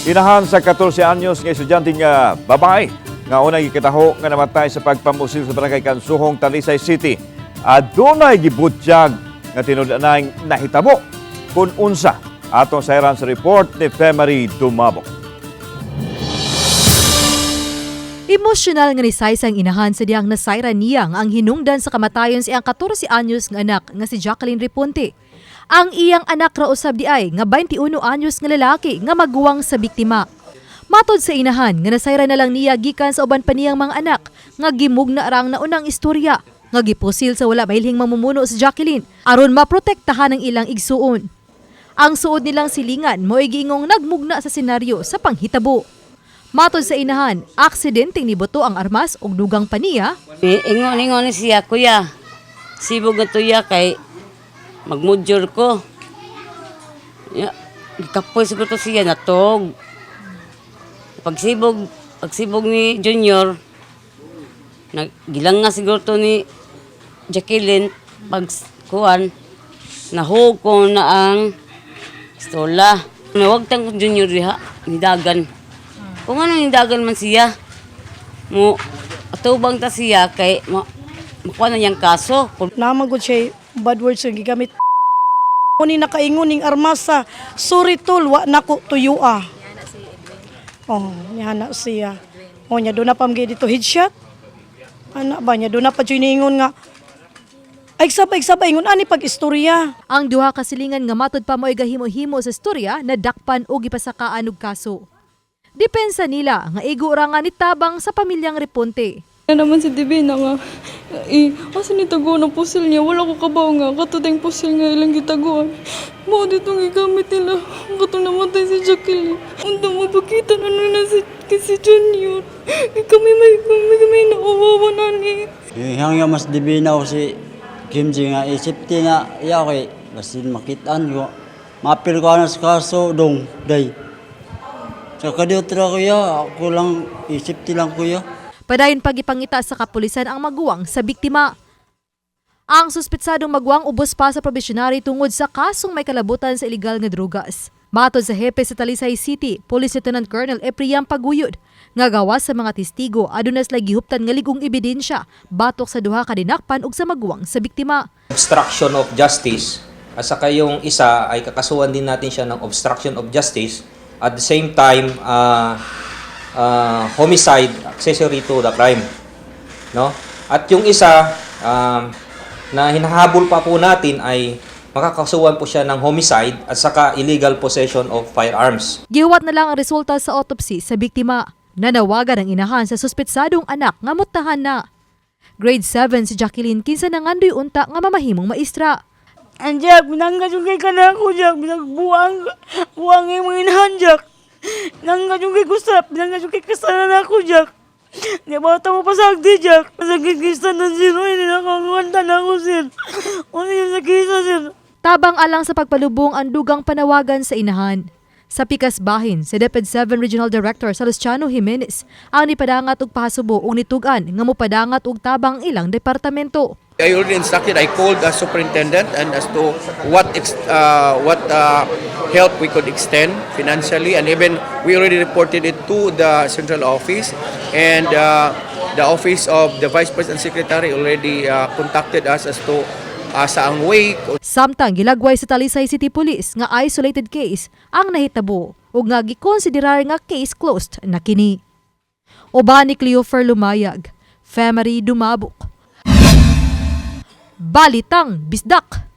Inahan sa 14 anyos nga estudyante nga babae nga unang gikitaho nga namatay sa pagpamusil sa barangay Kansuhong, Talisay City. Adunay gibutyag nga tinud-anay nahitabo kun unsa atong sayran sa report ni Femari Dumabok. Emosyonal nga ni Saysang inahan sa diyang nasayran niya ang hinungdan sa kamatayon sa iyang 14 anyos nga anak nga si Jacqueline Reponte. Ang iyang anak ra usab di ay nga 21 anyos nga lalaki nga maguwang sa biktima. Matod sa inahan nga nasayran na lang niya gikan sa uban pa niyang mga anak nga gimugna arang naunang istorya nga gipusil sa wala mahilhing mamumuno sa Jacqueline aron maprotektahan ang ilang igsuon. Ang suod nilang silingan mo'y giingong nagmugna sa senaryo sa panghitabo. Matod sa inahan, aksidente ni buto ang armas ug dugang pa niya. Ingon siya, kuya. Sibog na tuya kay magmudjor ko. Kapoy siguro to siya natog. Pagsibog ni Junior, gilang nga siguro to ni Jacqueline, pagkuhan, nahug ko na ang pistola. Nawag tang Junior diha, nidagan. Kung ano nidagan man siya, mo atubang ta siya kay makuha na niyang kaso. Namagod siya bad words nga gigamit. Ni nakaingon ning armasa, sorry tol, wa nako tuyua. Oh, niya siya. Oh, nya do na pam dito headshot. Ana ba nya do na pa ingon nga ay sabay ingon ani pag-istorya. Ang duha ka silingan nga matod pa mo'y gahimo-himo sa istorya na dakpan o gipasakaan og kaso. Depensa nila nga igo ra nga nitabang sa pamilyang Reponte. Yan naman si Divina nga, asa ni tago ng pusil niya, wala ko kabaw nga, katuteng pusil nga ilang gitaguan. Mo dito nga gamit nila, katong namatay si Jacqueline. Unta mapakita na na si Junior. Kami may nauwawa na ni. Hanggang mas Divina ko si Kimji nga, isipti nga, iya kay, basin makitaan ko. Mapil ko na sa kaso, dong, day. Sa kadiotra kuya, ako lang, isipti lang kuya. Padayon pagipangita sa kapulisan ang maguwang sa biktima. Ang suspetsadong maguwang ubos pa sa probationary tungod sa kasong may kalabutan sa illegal nga drugas. Matod sa hepe sa Talisay City, Police Lieutenant Colonel Epriam Paguyod, nga gawas sa mga testigo adunas lagi huptan nga ligong ebidensya batok sa duha ka dinakpan ug sa maguwang sa biktima. Obstruction of justice, at saka yung isa ay kakasuhan din natin siya ng obstruction of justice. At the same time, homicide accessory to the crime, no? At yung isa na hinahabol pa po natin ay makakasuhan po siya ng homicide at saka illegal possession of firearms. Gihuwat na lang ang resulta sa autopsy sa biktima. Nanawagan ang inahan sa suspetsadong anak nga mutahan na. Grade 7 si Jacqueline kinsa nangandoy unta nga mamahimong maestra. Anjak, binanggadugay ka na ako, Jack. Buwang yung mga inahan, Jack. Binanggadugay ko sa, binanggadugay kasana na ako, Jack. Di ba ito mo pasagdi, Jack? Masagkikista na sila, hindi nakakawanta na ako, sir. Ano yung sakisa, sir? Tabang alang sa pagpalubong ang dugang panawagan sa inahan. Sa pikas bahin, si DepEd 7 Regional Director Salustiano Jimenez ang nipadangat og pahasubo ug nitugan nga mopadangat og tabang ilang departamento. I already instructed, I called the superintendent and as to what help we could extend financially, and even we already reported it to the central office, and the office of the Vice President Secretary already contacted us as to saang way. Samtang gilagway sa Talisay City Police nga isolated case ang nahitabo ug nga gikonsiderar nga case closed na kini. Uban ni Cleofer Lumayag, Femari Dumabok. Balitang Bisdak.